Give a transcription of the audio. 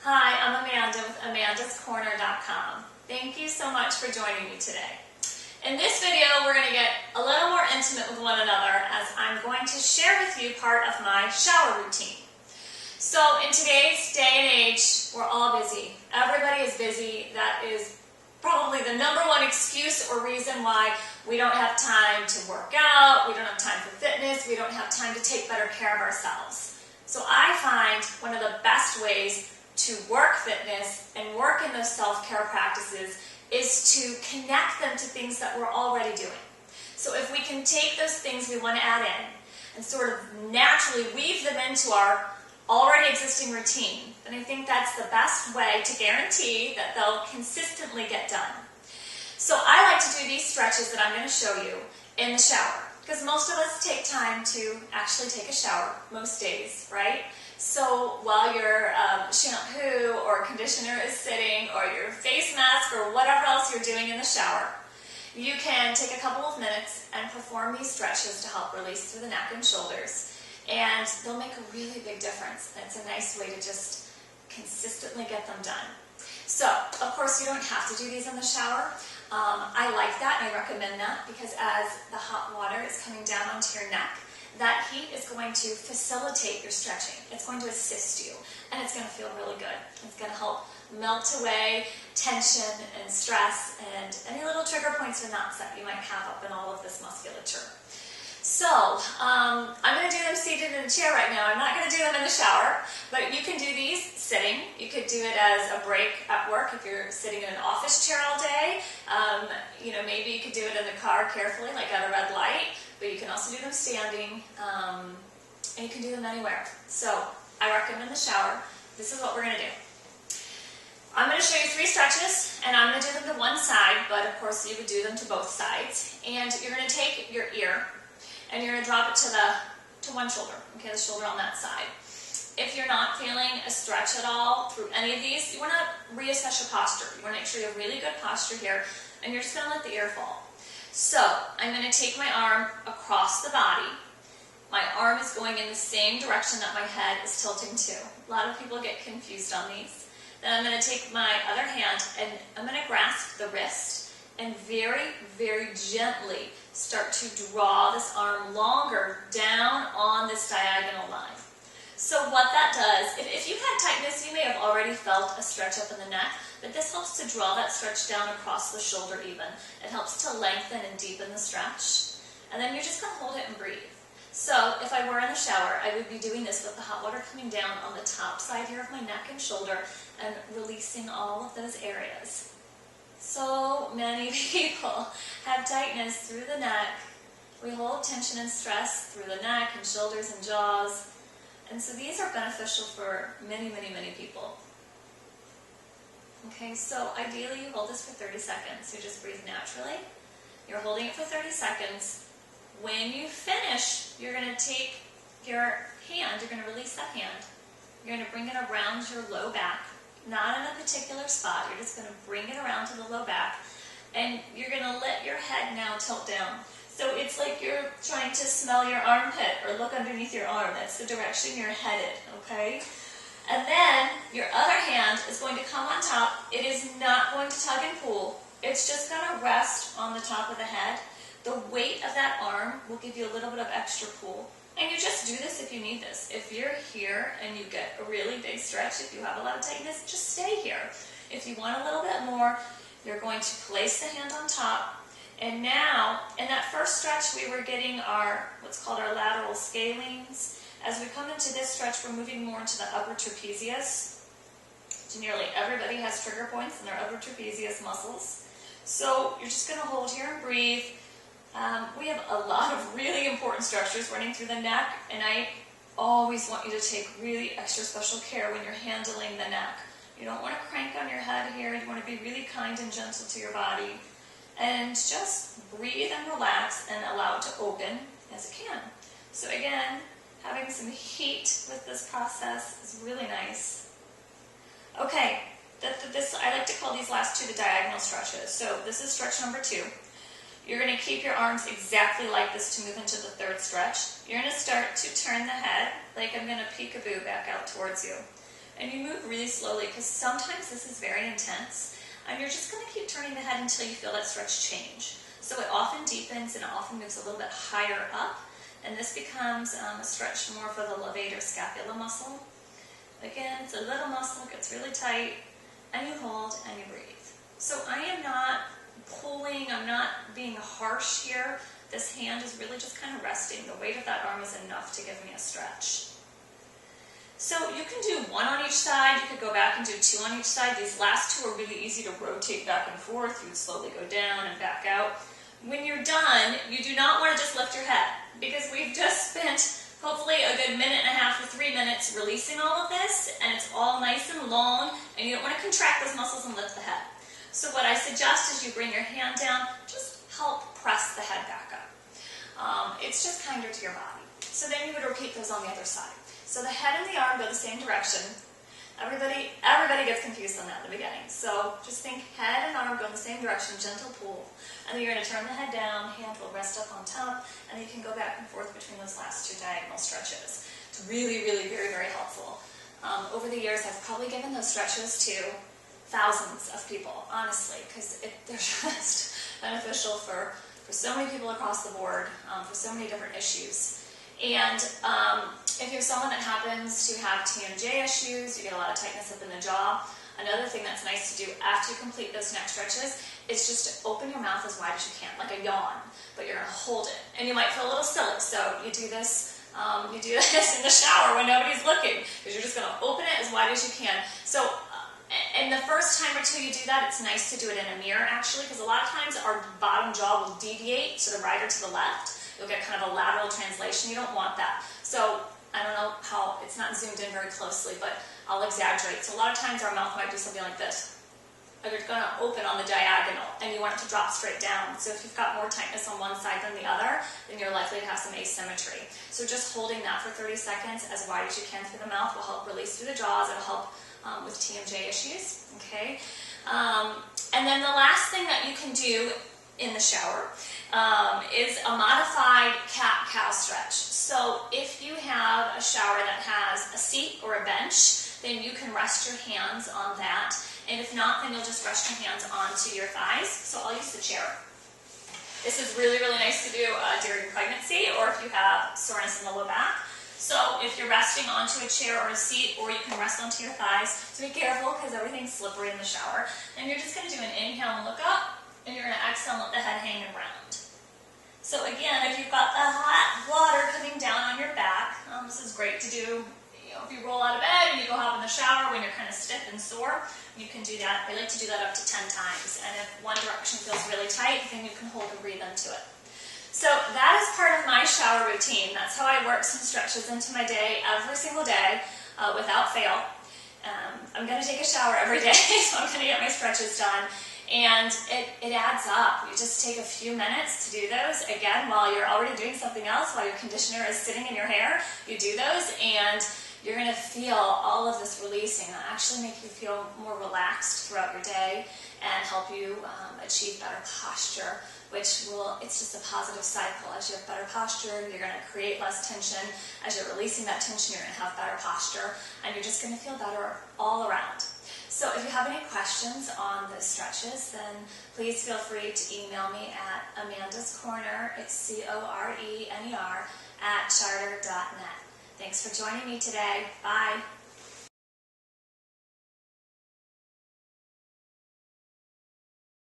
Hi, I'm Amanda with amandascorner.com. Thank you so much for joining me today. In this video, we're going to get a little more intimate with one another as I'm going to share with you part of my shower routine. So in today's day and age, we're all busy. Everybody is busy. That is probably the #1 excuse or reason why we don't have time to work out, we don't have time for fitness, we don't have time to take better care of ourselves. So I find one of the best ways to work fitness and work in those self-care practices is to connect them to things that we're already doing. So if we can take those things we want to add in and sort of naturally weave them into our already existing routine, then I think that's the best way to guarantee that they'll consistently get done. So I like to do these stretches that I'm going to show you in the shower, because most of us take time to actually take a shower most days, right? So while your shampoo or conditioner is sitting, or your face mask, or whatever else you're doing in the shower, you can take a couple of minutes and perform these stretches to help release through the neck and shoulders. And they'll make a really big difference. And it's a nice way to just consistently get them done. So, of course, you don't have to do these in the shower. I like that and I recommend that because as the hot water is coming down onto your neck, that heat is going to facilitate your stretching. It's going to assist you, and it's going to feel really good. It's going to help melt away tension and stress and any little trigger points or knots that you might have up in all of this musculature. So, I'm going to do them seated in a chair right now. I'm not going to do them in the shower, but you can do these sitting. You could do it as a break at work if you're sitting in an office chair all day. Maybe you could do it in the car carefully, like at a red light, but you can also do them standing, and you can do them anywhere. So, I recommend the shower. This is what we're going to do. I'm going to show you 3 stretches, and I'm going to do them to one side, but of course you would do them to both sides. And you're going to take your ear, and you're going to drop it to one shoulder, okay, the shoulder on that side. If you're not feeling a stretch at all through any of these, you want to reassess your posture. You want to make sure you have really good posture here, and you're just going to let the ear fall. So, I'm going to take my arm across the body. My arm is going in the same direction that my head is tilting to. A lot of people get confused on these. Then I'm going to take my other hand, and I'm going to grasp the wrist, and very, very gently start to draw this arm longer down on this diagonal line. So what that does, if you've had tightness, you may have already felt a stretch up in the neck, but this helps to draw that stretch down across the shoulder even. It helps to lengthen and deepen the stretch. And then you're just going to hold it and breathe. So if I were in the shower, I would be doing this with the hot water coming down on the top side here of my neck and shoulder and releasing all of those areas. So many people have tightness through the neck. We hold tension and stress through the neck and shoulders and jaws. And so these are beneficial for many, many, many people. Okay, so ideally you hold this for 30 seconds. So just breathe naturally. You're holding it for 30 seconds. When you finish, you're going to take your hand, you're going to release that hand. You're going to bring it around your low back. Not in a particular spot, you're just going to bring it around to the low back, and you're going to let your head now tilt down. So it's like you're trying to smell your armpit or look underneath your arm. That's the direction you're headed, okay? And then your other hand is going to come on top. It is not going to tug and pull. It's just going to rest on the top of the head. The weight of that arm will give you a little bit of extra pull. And you just do this if you need this. If you're here and you get a really big stretch, if you have a lot of tightness, just stay here. If you want a little bit more, you're going to place the hand on top. And now, in that first stretch, we were getting our, what's called our lateral scalenes. As we come into this stretch, we're moving more into the upper trapezius. So nearly everybody has trigger points in their upper trapezius muscles. So you're just going to hold here and breathe. We have a lot of really important structures running through the neck, and I always want you to take really extra special care when you're handling the neck. You don't want to crank on your head here. You want to be really kind and gentle to your body. And just breathe and relax and allow it to open as it can. So again, having some heat with this process is really nice. Okay, I like to call these last 2 the diagonal stretches. So this is stretch number 2. You're going to keep your arms exactly like this to move into the 3rd stretch. You're going to start to turn the head like I'm going to peekaboo back out towards you. And you move really slowly because sometimes this is very intense. And you're just going to keep turning the head until you feel that stretch change. So it often deepens and it often moves a little bit higher up. And this becomes a stretch more for the levator scapula muscle. Again, it's a little muscle, it gets really tight, and you hold and you breathe. So I am not pulling, I'm not being harsh here. This hand is really just kind of resting. The weight of that arm is enough to give me a stretch. So you can do one on each side, you could go back and do two on each side. These last two are really easy to rotate back and forth. You would slowly go down and back out. When you're done, you do not want to just lift your head, because we've just spent hopefully a good minute and a half to 3 minutes releasing all of this, and it's all nice and long, and you don't want to contract those muscles and lift the head. So what I suggest is you bring your hand down, just help press the head back up. It's just kinder to your body. So then you would repeat those on the other side. So the head and the arm go the same direction. Everybody gets confused on that in the beginning. So just think head and arm go in the same direction, gentle pull. And then you're going to turn the head down, hand will rest up on top, and you can go back and forth between those last two diagonal stretches. It's really, really very, very helpful. Over the years, I've probably given those stretches to thousands of people, honestly, because they're just beneficial for so many people across the board, for so many different issues. And if you're someone that happens to have TMJ issues, you get a lot of tightness up in the jaw, another thing that's nice to do after you complete those neck stretches is just to open your mouth as wide as you can, like a yawn, but you're going to hold it. And you might feel a little silly, so you do this in the shower when nobody's looking, because you're just going to open it as wide as you can. So and the first time or two you do that, it's nice to do it in a mirror, actually, because a lot of times our bottom jaw will deviate to the right or to the left. You'll get kind of a lateral translation. You don't want that. So I don't know how, it's not zoomed in very closely, but I'll exaggerate. So a lot of times our mouth might do something like this. Or you're going to open on the diagonal, and you want it to drop straight down. So if you've got more tightness on one side than the other, then you're likely to have some asymmetry. So just holding that for 30 seconds as wide as you can through the mouth will help release through the jaws. It'll help with TMJ issues. Okay. And then the last thing that you can do in the shower is a modified cat-cow stretch. So if you have a shower that has a seat or a bench, then you can rest your hands on that. And if not, then you'll just rest your hands onto your thighs. So I'll use the chair. This is really, really nice to do during pregnancy, or if you have soreness in the low back. So if you're resting onto a chair or a seat, or you can rest onto your thighs, so be careful because everything's slippery in the shower. And you're just going to do an inhale and look up, and you're going to exhale and let the head hang around. So again, if you've got the hot water coming down on your back, this is great to do. If you roll out of bed and you go hop in the shower when you're kind of stiff and sore, you can do that. I like to do that up to 10 times. And if one direction feels really tight, then you can hold and breathe into it. So that is part of my shower routine. That's how I work some stretches into my day every single day without fail. I'm going to take a shower every day, so I'm going to get my stretches done. And it adds up. You just take a few minutes to do those. Again, while you're already doing something else, while your conditioner is sitting in your hair, you do those, and you're going to feel all of this releasing. It'll actually make you feel more relaxed throughout your day and help you achieve better posture, which it's just a positive cycle. As you have better posture, you're going to create less tension. As you're releasing that tension, you're going to have better posture, and you're just going to feel better all around. So if you have any questions on the stretches, then please feel free to email me at amandascorner, it's CORENER, @charter.net. Thanks for joining me today. Bye.